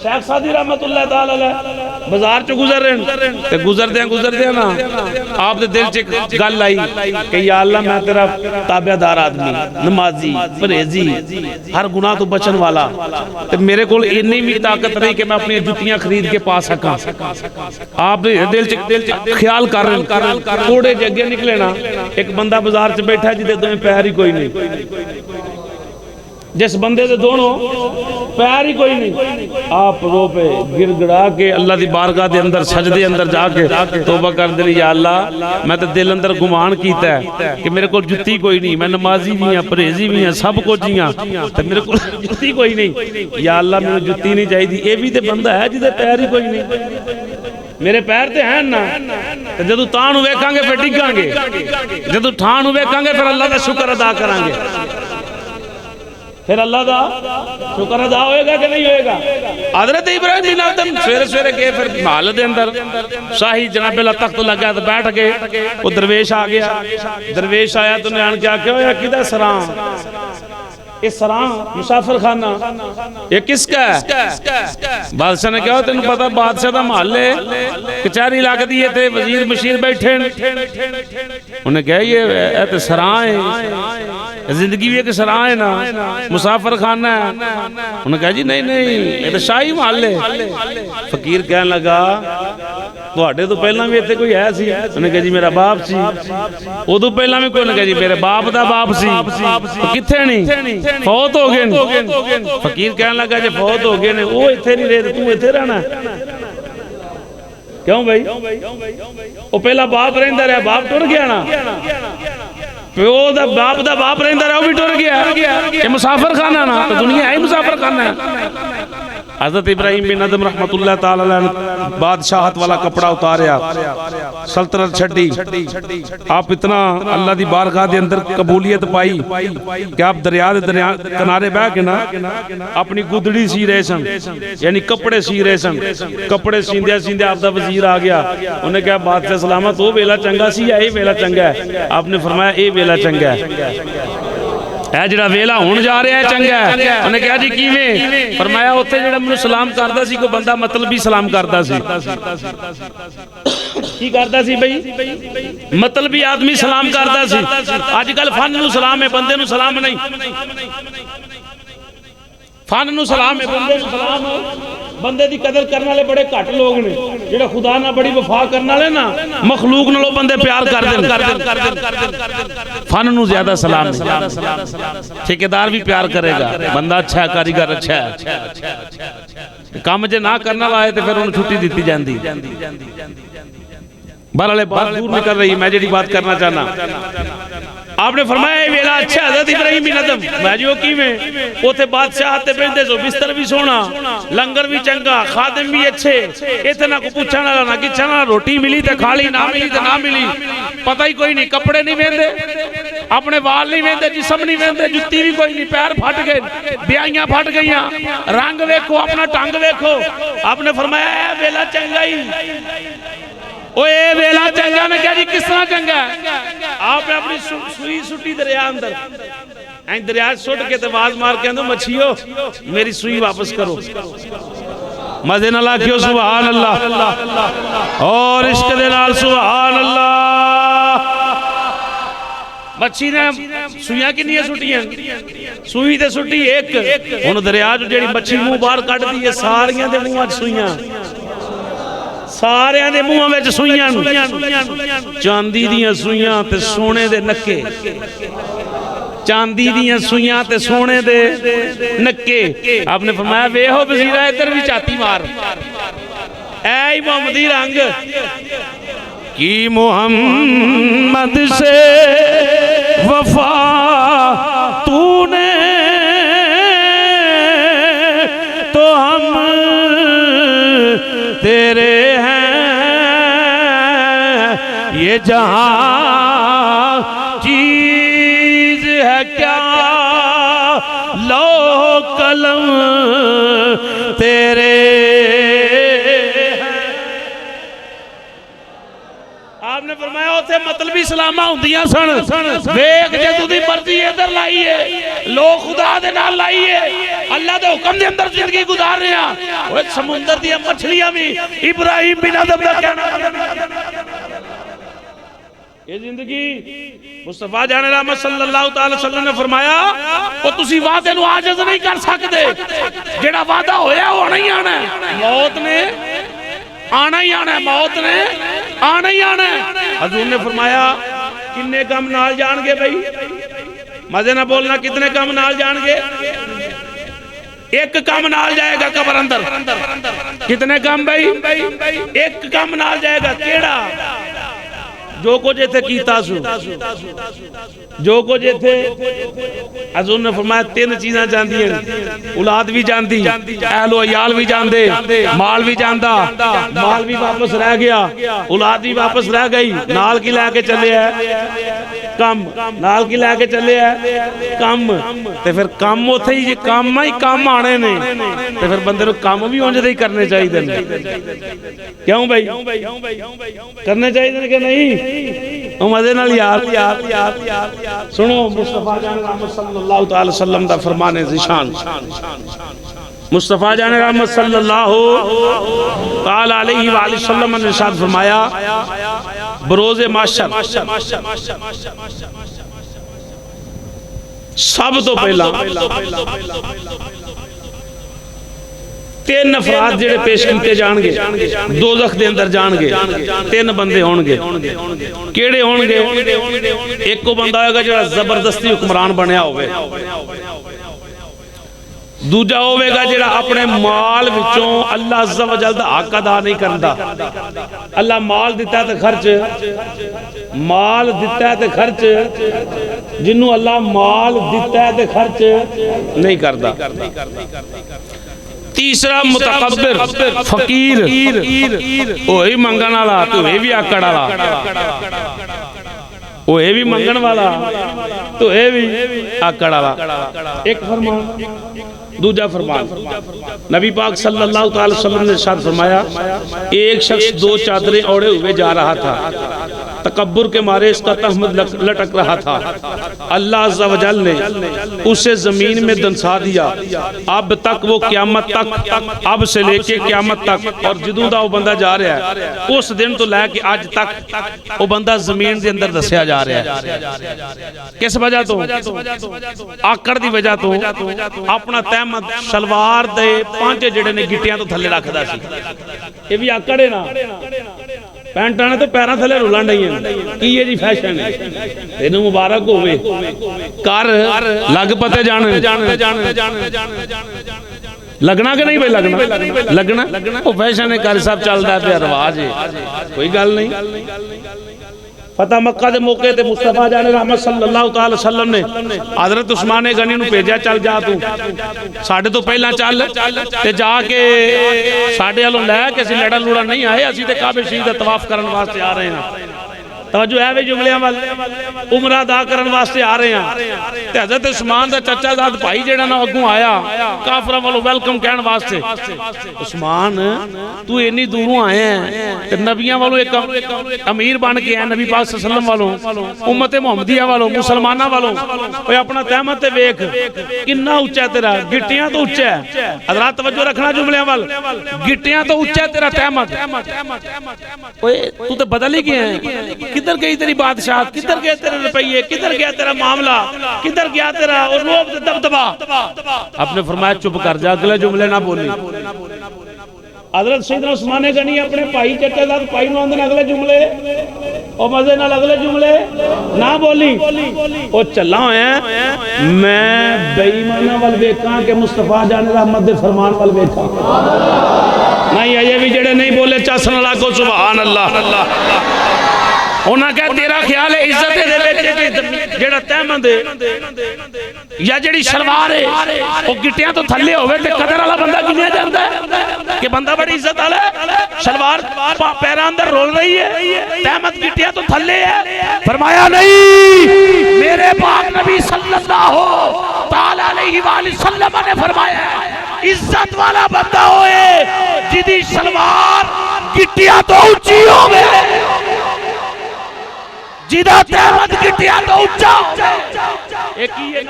شیخ سعدی رحمت اللہ تعالی علیہ بازار چ گزر رہے تے گزر دیا نا آپ دے دل چ گل آئی کہ یا اللہ میں تیرا تابع دار آدمی، نمازی، پرہیزی، ہر گناہ تو بچن والا، تے میرے کول اتنی بھی طاقت نہیں کہ میں اپنی جتیاں خرید کے پا سکاں۔ آپ دے دل چ خیال کر رہے تھوڑے جگہ نکلے نا ایک بندہ بازار چ بیٹھا ہے جدے دویں پیر ہی کوئی نہیں، جس بندے دے دونوں پیر ہی کوئی نہیں، آپ رو پہ گر گڑا کے اللہ دی بارگاہ دے اندر سجدے اندر جا کے توبہ کر دے یا اللہ میں تے دل اندر گمان کیتا ہے کہ میرے کو جتی کوئی نہیں، میں نمازی بھی ہاں، پرہیزی بھی ہاں، سب کچھ ہی ہاں تے میرے کو جتی کوئی نہیں، یا اللہ میں جتی نہیں چاہی دی۔ اے بھی تے بندہ ہے جدے پیر ہی کوئی نہیں، میرے پیر تے ہیں نا، جدو تاں ویکھاں گے پھر ڈگاں گے، جدو ٹھاں ویکھاں گے پھر اللہ دا شکر ادا کریں گے، پھر اللہ دا شکر ادا ہوئے گا کہ نہیں ہوئے گا۔ حضرت ابراہیم بن ادم سویرے گئے پھر محل دے اندر شاہی جناب اللہ تخت لگا تو بیٹھ گئے، وہ درویش آ گیا، درویش آیا تو نے آن کیا ہویا کدھر سراں، یہ سراں مسافر خانہ یہ کس کا ہے؟ بادشاہ نے کہا تینوں پتہ بادشاہ دا محل ہے، کچہری لگ دیئے تھے، وزیر مشیر بیٹھے، انہیں کہا یہ تے سراں ہے، زندگی بھی ایک سراں ہے نا، مسافر خانہ ہے۔ انہوں نے کہا جی نہیں یہ تو شاہی محل ہے۔ فقیر کہنے لگا تواڈے تو پہلا بھی ایتھے کوئی ہے سی؟ انہوں نے کہا جی میرا باپ سی۔ ادو پہلا بھی کوئی، انہوں نے کہا جی میرے باپ دا باپ سی، کتھے نہیں فوت ہو گئے۔ فقیر کہنے لگا جی فوت ہو گئے نے وہ ایتھے نہیں رہے تو ایتھے رہنا کیوں بھائی؟ وہ پہلا باپ رہندا رہا، باپ ٹر گیا نا، پیو دا باپ رہندا رہا وہ بھی ٹر گیا، یہ مسافر خانہ نا، تو دنیا ہے مسافر خانہ ہے۔ حضرت ابراہیم بن ادم رحمت اللہ تعالی علیہ بادشاہت والا کپڑا اتاریا، سلطنت چھڑی، آپ اتنا اللہ دی بارگاہ دے اندر قبولیت پائی کہ آپ دریا کنارے بہ کے نا اپنی گدڑی سی رہے سن، یعنی کپڑے سی رہے سن، کپڑے سیندے آپ دا وزیر آ گیا، انہیں کہا بادشاہ سلامت وہ ویلا چنگا سی یا اے ویلا چنگا ہے؟ آپ نے فرمایا اے ویلا چنگا ہے، اے جڑا ویلا ہون جا رہا ہے چنگا ہے۔ انہیں کہا جی کیویں؟ فرمایا اوتھے جڑا مینوں سلام کردا سی کوئی بندہ مطلبی سلام کردا سی، کی کردا سی بھئی؟ مطلبی آدمی سلام کردا سی۔ اج کل فن نو سلام ہے، بندے نو سلام نہیں، فن نو سلام ہے، بندے نو سلام ہے۔ بندے دی قدر کرنے والے بڑے گھٹ لوگ نے، جڑے خدا نہ بڑی وفا کرنے والے نا مخلوق نالوں بندے پیار کر دین، فن نو زیادہ سلام نہیں۔ ٹھیکیدار بھی پیار کرے گا، بندہ اچھا ہے، کاریگر اچھا ہے، کام جے نہ کرنا وائے تے پھر انہوں چھٹی دیتی جاندی۔ بہرحال بات دور نکل رہی، میں جڑی بات کرنا چاہنا، آپ نے فرمایا یہ ویلا اچھا حضرت ابراہیم بن ادم میں جو کی میں اوتھے بادشاہ تے بیٹھے سو، بستر بھی سونا، لنگر بھی چنگا، خادم بھی اچھے، اتنا کو پوچھنا نہ کچھنا، روٹی ملی تے کھا لی، نہ ملی تے نہ ملی، پتہ ہی کوئی نہیں، کپڑے نہیں ویندے، اپنے وال نہیں ویندے، جسم نہیں ویندے، جتی بھی کوئی نہیں، پیر پھٹ گئے، بیائیاں پھٹ گئیاں، رنگ ویکھو اپنا ٹنگ ویکھو۔ آپ نے فرمایا اے ویلا چنگا ہی، اے ویلا چنگا، میں کہا جی کس طرح چنگا ہے؟ آپ نے اپنی سوئی سٹی دریا اندر، این دریا سٹ کے تواز مار کے اندر، مچھیو میری سوئی واپس کرو، مزین اللہ کیوں سبحان اللہ، اور عشق دے نال سبحان اللہ۔ مچھی نے سوئیاں کی نہیں سٹی ہیں، سوئی تے سٹی ایک، انہوں دریا جو جیڑی مچھی منہ باہر کٹ دی ہے، ساریاں دے منہ آج سوئیاں، سارے دے منہ میں سوئیاں، چاندی دیاں سوئیاں تے سونے دے نکے، چاندی دیاں سوئیاں تے سونے دے نکے۔ آپ نے فرمایا وے ہو بزیرہ ادھر بھی چاتی مار، اے محمدی رنگ کی محمد سے وفا تو نے تو ہم تیرے ہیں، یہ جہاں چیز ہے کیا لو قلم تیرے ہیں۔ آپ نے فرمایا ہوتے مطلبی سلامہ ہوندیاں سن، ویک جدو دی مرضی ادھر لائیے، لوگ خدا دے نال لائیے، اللہ دے حکم دے اندر زندگی گزار رہے ہیں۔ وہ سمندر دیا مچھلیاں بھی ابراہیم بن ادم دا کہنا، یہ زندگی مصطفیٰ جان رحمت صلی اللہ تعالی وسلم نے فرمایا وہ تسی وعدے نو عاجز نہیں کر سکتے، جڑا وعدہ ہویا وہ نہیں آنا ہے، موت نے آنا ہی آنا ہے، موت نے آنا ہی آنا ہے۔ حضور نے فرمایا کتنے کم نال جان گے بھئی، مزے نہ بولنا، کتنے کم نال جان گے؟ ایک کم نال جائے گا قبر اندر، کتنے کم بھئی؟ ایک کم نال جائے گا، کیڑا؟ جو کو جے تھے کیتا سو، جو کو جے تھے۔ حضور نے فرمایا تین چیزاں جاندی ہیں، اولاد بھی جاندی، اہل و عیال بھی جاندے، مال بھی جاندہ، مال بھی واپس رہ گیا، اولاد بھی واپس رہ گئی، نال کی لے کے چلے ہے کم، نال کی لے کے چلے ہے کم، تے پھر کم ہوتے ہی یہ کام ہی کام آنے نے، تے پھر بندے نو کام بھی ہونجے دے ہی کرنے چاہیے دن۔ کیوں بھائی کرنے چاہیے دن کہ نہیں؟ مزے نال یار سنو مصطفیٰ جان رحمت صلی اللہ تعالی وسلم دا فرمان ذیشان، مصطفیٰ جان رحمت صلی اللہ تعالی علیہ وآلہ وسلم نے ارشاد فرمایا بروز محشر سب تو پہلا تین افراد جڑے پیش کیتے جان گے، دوزخ دے اندر جان گے، تین بندے ہون گے، کیڑے ہون گے؟ ایک کو بندہ ہوگا جڑا زبردستی حکمران بنیا ہوئے، دوجا ہوئے گا جڑا اپنے مال وچوں اللہ عز و جل دا حق ادا نہیں کرندا، اللہ مال دیتا ہے تے خرچ، مال دیتا ہے تے خرچ، جنہوں اللہ مال دیتا ہے تے خرچ نہیں کردا۔ تیسرا متکبر فقیر، وہی منگن والا تو یہ بھی آکڑ والا، وہ یہ بھی منگن والا تو یہ بھی آکڑ والا۔ ایک فرمان دوجا فرمان، نبی پاک صلی اللہ تعالی وسلم نے ارشاد فرمایا ایک شخص دو چادریں اوڑھے ہوئے جا رہا تھا، تکبر کے مارے اس کا تہمت لٹک رہا تھا، اللہ عز و جل نے اسے زمین میں دنسا دیا، اب تک وہ قیامت تک، اب سے لے کے قیامت تک، اور جدوں دا وہ بندہ جا رہا ہے اس دن تو لے کے آج تک وہ بندہ زمین دے اندر دسیا جا رہا ہے۔ کس وجہ تو؟ آکڑ دی وجہ تو، اپنا تہمت شلوار دے پانچے جڑے نے گٹیاں تو تھلے رکھ دا سی، یہ بھی آکڑ ہے نا، پینٹانے تو پیران تھلے رولان نہیں ہیں، کی یہ جی فیشن ہے، انہوں مبارک ہوئے کار لگ پتے جانے، لگنا کہ نہیں بھائی لگنا وہ فیشن ہے کاری صاحب چل رہا ہے رواج ہے کوئی گل نہیں فتح مکہ دے موقع تے مصطفیٰ جان رحمت صلی اللہ تعالی وسلم نے حضرت عثمان غنی نو بھیجا چل جا تو ساڑھے تو پہلا چل تے جا کے ساڑھے والوں لے کے اسی لڑا لوڑا نہیں آئے اسی تے کعبے شریف دا طواف کرن واسطے آ رہے ہیں توجہ ہے بھئی جملیاں وال عمرہ ادا کرن واسطے آ رہے ہیں تے حضرت عثمان دا چچا زاد بھائی جیڑا نا اگوں آیا کافراں والوں ویلکم کہن واسطے عثمان تو اتنی دوروں آئے ہیں تے نبیاں والوں ایک امیر بن کے ہیں نبی پاک صلی اللہ علیہ وسلم والوں امت محمدیہ والوں مسلماناں والوں اوے اپنا تہمت تے ویکھ کتنا اونچا ہے تیرا گٹیاں تو اونچا ہے حضرات توجہ رکھنا جملیاں وال گٹیاں تو اونچا ہے تیرا تہمت اوے تو تے بدل ہی گیا ہے کدھر گئی تیری بادشاہت کدھر گئے تیرے روپیے کدھر گیا تیرا معاملہ کدھر گیا تیرا اور روب دبدبا آپ نے فرمایا چپ کر جا اگلے جملے نہ بولی حضرت سیدنا عثمان غنی اپنے بھائی چچا زاد بھائی نو اندر اگلے جملے اور مزے نال اگلے جملے نہ بولی او چلا ہویا ہے میں بے ایماناں ول ویکھاں کہ مصطفیٰ جان رحمت دے فرمان ول ویکھاں نہیں یہ بھی جڑے نہیں بولے چسن والا کو سبحان اللہ انہاں کہا تیرا خیال ہے عزت دے بیچے جیڑا تہمند ہے یا جیڑی شلوار ہے وہ گٹیاں تو تھلے ہوئے تے قدر والا بندہ گنیا جاندا ہے کہ بندہ بڑی عزت والا ہے شلوار پیراں اندر رول رہی ہے تہمند گٹیاں تو تھلے ہے فرمایا نہیں میرے پاک نبی صلی اللہ تعالی علیہ وآلہ وسلم نے فرمایا عزت والا بندہ ہوئے جدی شلوار گٹیاں تو اونچی ہوئے جیدہ تحمد گٹیا تو اچھا ایک ہی ہے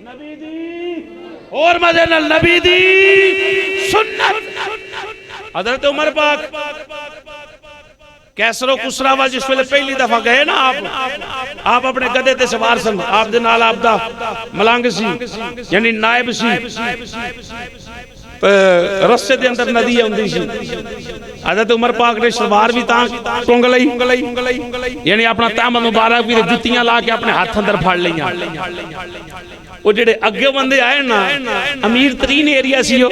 نبی دی اور مدینہ نبی دی سنت حضرت عمر پاک کیسر و کسرا وال جس ویلے پہلی دفعہ گئے نا آپ اپنے گدے تے سوار سن آپ دے نال آپ دا ملانگ سی یعنی نائب سی رسے دے اندر ندی ہوندی سی حضرت عمر پاک نے شلوار بھی تاں ٹونگ لئی یعنی اپنا تہمد مبارک بھی جتیاں لا کے اپنے ہاتھ اندر پھاڑ لیاں وہ جڑے اگے بندے آئے نا امیر ترین ایریا سی ہو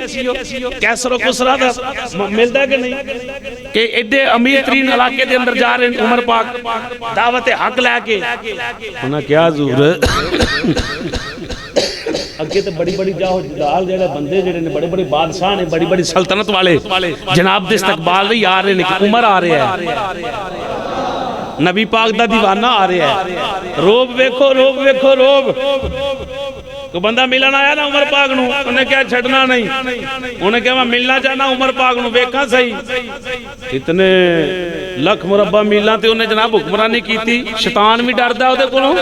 کیسر و کسرا دا ملتا ہے کہ نہیں کہ ایڈے امیر ترین علاقے دے اندر جا رہے ہیں عمر پاک دعوت حق لے کے انہاں کیا حضور اگے تے بڑی بڑی جاؤ جلال جڑے بندے جڑے نے بڑے بڑے بادشاہ نے بڑی بڑی سلطنت والے جناب دے استقبال رہی آ رہے ہیں عمر آ رہے ہیں نبی پاک دا دیوانہ آ رہے ہیں روب ویکھو روب ویکھو روب تو بندہ ملنا آیا نا عمر پاک نو انہیں کیا چھڑنا نہیں انہیں کیا میں ملنا چاہنا عمر پاک نو بیکھا صحیح اتنے لکھ مربع میلاں تے انہیں جناب حکمرانی کی تھی شیطان بھی ڈر دا ہو دے کنو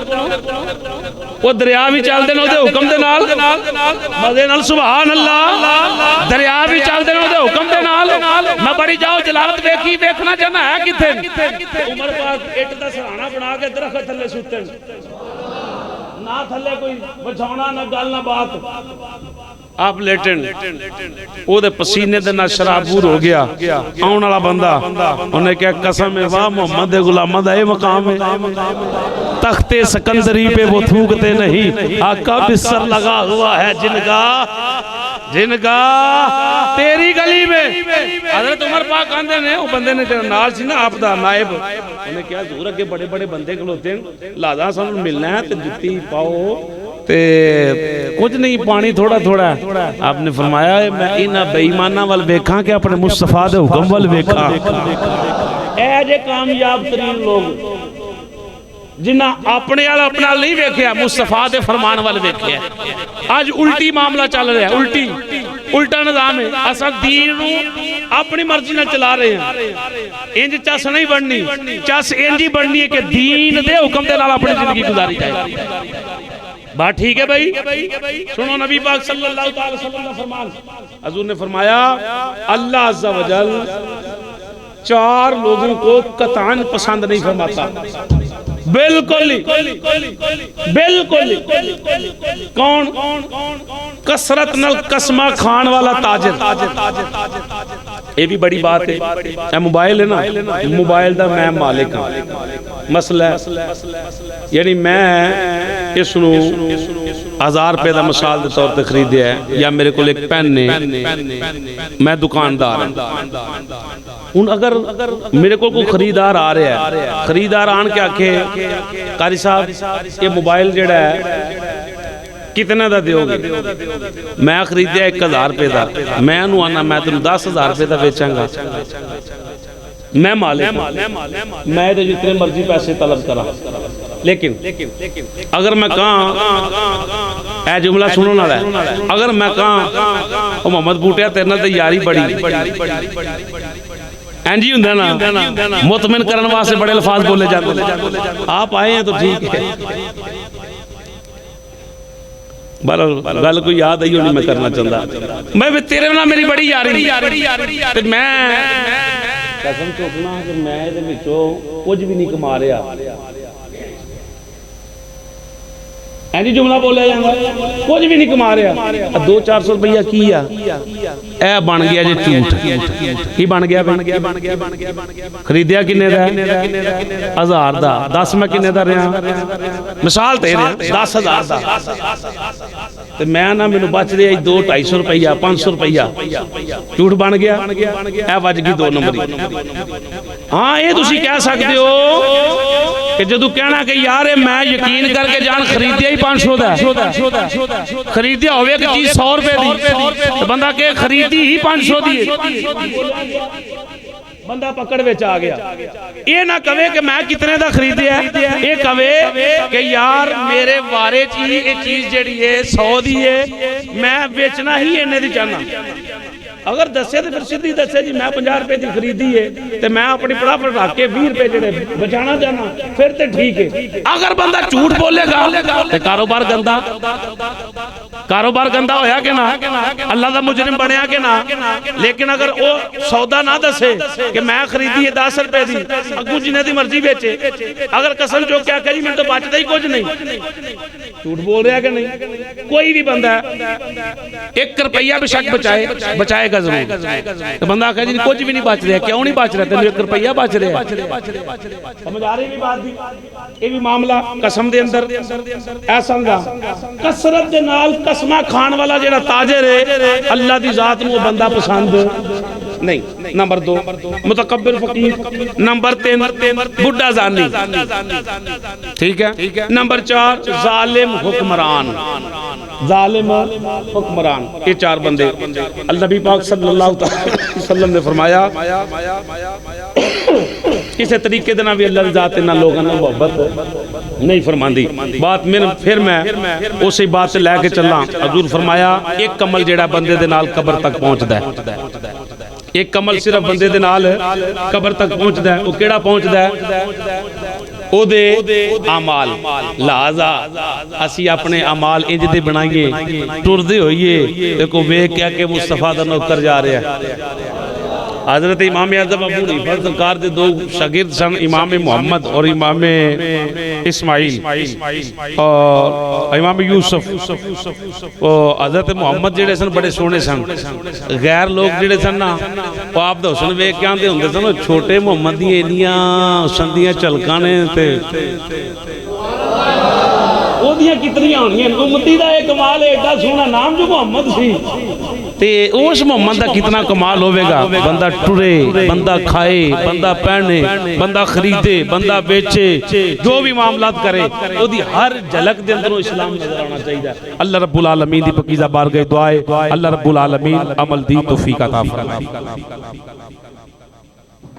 وہ دریا بھی چال دے نو دے حکم دے نال مزے نال سبحان اللہ دریا بھی چال دے نو دے حکم دے نال میں بڑی جاؤ جلالت بیکھی بیکھنا چاہنا ہے کتھے عمر پاک اٹ دا سرانہ بنا کے درخت تھلے سوتے نہ تھلے کوئی بچھونا نہ گل نہ بات آپ لیٹن او دے پسینے دے نہ شرابور ہو گیا آن والا بندہ انہیں کیا قسم ہے واہ محمد غلامہ دا اے مقام ہے تخت سکندری پہ وہ تھوکتے نہیں آقا بسر لگا ہوا ہے جن کا تیری گلی میں حضرت عمر پاک آندے نے وہ بندے نے نال سی نا آپ دا نائب انہیں کیا ضرور اگے بڑے بڑے بندے کھلوتے ہیں لہذا سن ملنا ہے تے جتی پاؤ تے کچھ نہیں پانی تھوڑا تھوڑا آپ نے فرمایا میں انہاں بے ایماناں ول ویکھاں کہ اپنے مصطفیٰ دے حکم ول ویکھاں اے جے کامیاب ترین لوگ جنہ اپنے والا اپنا نہیں ویکھیا مصطفیٰ دے فرمان وال ویکھیا آج الٹی معاملہ چل رہا ہے الٹا نظام ہے اصل دین نو اپنی مرضی نہ چلا رہے ہیں انج چس نہیں بڑھنی چس انجی بڑھنی ہے کہ دین دے حکم دے نال اپنی زندگی گزاری جائے بات ٹھیک ہے بھائی سنو نبی پاک صلی اللہ علیہ وسلم کا فرمان حضور نے فرمایا اللہ عز و جل 4 لوگوں کو قطعاً پسند نہیں فرماتا بالکل کون کسرت نل قسمہ کھان والا تاجر یہ بھی بڑی بات ہے. اے موبائل ہے نا, موبائل دا میں مالک ہاں. مسئلہ ہے یعنی میں اس نو 1000 روپے دا مثال دے طور تے خریدیا ہے, یا میرے کو ایک پین نے, میں دکاندار ہوں. اگر میرے کو کوئی خریدار آ رہا ہے, خریدار آن کے آکھے قاری صاحب یہ موبائل جڑا ہے کتنے دا دیو گے, میں خریدیا 1000 روپے دا, میں انہوں آنا میں تنوں 10,000 روپے دا بیچاں گا, میں مالک میں دے جتنے مرضی پیسے طلب کرا. لیکن اگر میں کہاں اے جملہ سنو نہ رہے, اگر میں کہاں محمد بوٹیا تیرے نال تے یاری بڑی اینجی ہوں نا, مطمئن کرنے واسطے بڑے الفاظ بولے جاتے ہیں, آپ آئے ہیں تو ٹھیک ہے. گل کوئی یاد آئی ہونی میں کرنا چاہتا, میں تیرے نال میری بڑی یاری, تے میں قسم چوکنا کہ میں دے وچوں کچھ بھی نہیں کما رہا. اینی جملہ بولے جاندہ کچھ بھی نہیں کما رہا, 200-400 روپیہ کیا اے بن گیا جی چوٹ. کی بن گیا؟ خریدیا کنے دا ہے 1000 دا, 10 میں کنے دا رہا, مثال تے رہا 10,000 دا, تے میں نا میں بچ رہا 200-250 روپیہ 500 روپیہ چوٹ بن گیا. اے وج گئی 2 نمبری. ہاں یہ تسی کہہ سکتے ہو کہ جدو کہنا کہ یار میں یقین کر کے جان خریدیا ہی 500 دا, خریدیا ہوئے کہ چیز 100 روپے دی, بندہ کہ خریدی ہی 500 دی, بندہ پکڑ ویچ آ گیا. یہ نہ کہے کہ میں کتنے دا خریدیا ہے, یہ کہے کہ یار میرے وارے چیز یہ چیز جڑی ہے 100 دی ہے, میں بیچنا ہی انہیں دی چاہنا. اگر دسے تو پھر سیدھی دسے جی میں 50 روپے دی خریدی ہے تو میں اپنی پڑا پر رکھ کے 20 روپے جڑے بچانا جانا, پھر تے ٹھیک ہے. اگر بندہ جھوٹ بولے گا تو کاروبار گندا, کاروبار گندا ہویا کہ نہ, اللہ دا مجرم بنیا کہ نہ. لیکن اگر وہ سودا نہ دسے کہ میں خریدی ہے 10 روپے دی, اگو جنہیں دی مرضی بیچے, اگر قسم جو کیا کہ جی میں تو بچتا ہی کچھ نہیں, جھوٹ بول رہا کہ نہیں. کوئی بھی بندہ 1 روپیہ بھی شک بچائے گا ضرور, تو بندہ کہا جی کچھ بھی نہیں بچ رہا, کیوں نہیں بچ رہا, تینوں 1 روپیہ بچ رہا ہے. سمجھ آ رہی بھی بات دی, یہ بھی معاملہ قسم دے اندر ایسا دا کسرت دے نال قسمہ کھان والا جیڑا تاجر ہے اللہ دی ذات میں وہ بندہ پسند نہیں. نمبر 2 متکبر فقیر. نمبر 3 بڑھا زانی. ٹھیک ہے. نمبر 4 ظالم حکمران. ظالم حکمران. یہ 4 بندے اللہ نبی پاک صلی اللہ علیہ وسلم نے فرمایا کسی طریقے دینا بھی اللہ ذات نہ لوگاں نہ محبت نہیں فرماندی. بات پھر میں اسی بات سے لے کے چلا. حضور فرمایا ایک عمل جیڑا بندے دے نال قبر تک پہنچ ہے, ایک عمل صرف بندے دے نال قبر تک پہنچ ہے. وہ کیڑا پہنچ ہے؟ او دے اعمال. لہذا اسی اپنے اعمال انج دے بنائیے ٹر دے ہوئیے دیکھو ویکھ کیا کہ مصطفیٰ دا نوکر جا رہا ہے. حضرت امام اعظم ابو حنیفہ سرکار دے 2 شاگرد سن, امام محمد اور امام اسماعیل اور امام یوسف. حضرت محمد جڑے سن بڑے سونے سن, غیر لوگ جڑے سن نا وہ آپ دا حسن ویکھ کے آندے ہوندے سن چھوٹے محمد دی انیاں حسن دیاں چلکاں نے تے او دیاں کتنیاں ہونیاں. امتی دا ایک کمال ہے ایڈا سونا نام جو محمد سی, تے اس محمد دا کتنا کمال ہوئے گا. بندہ ٹرے, بندہ کھائے, بندہ پہنے, بندہ خریدے, بندہ بیچے, جو بھی معاملات کرے وہ دی ہر جھلک دے اندروں اسلام نظر آنا چاہیے. اللہ رب العالمین دی پاکیزہ بارگاہ دعائے اللہ رب العالمین عمل دی توفیق عطا فرمائے.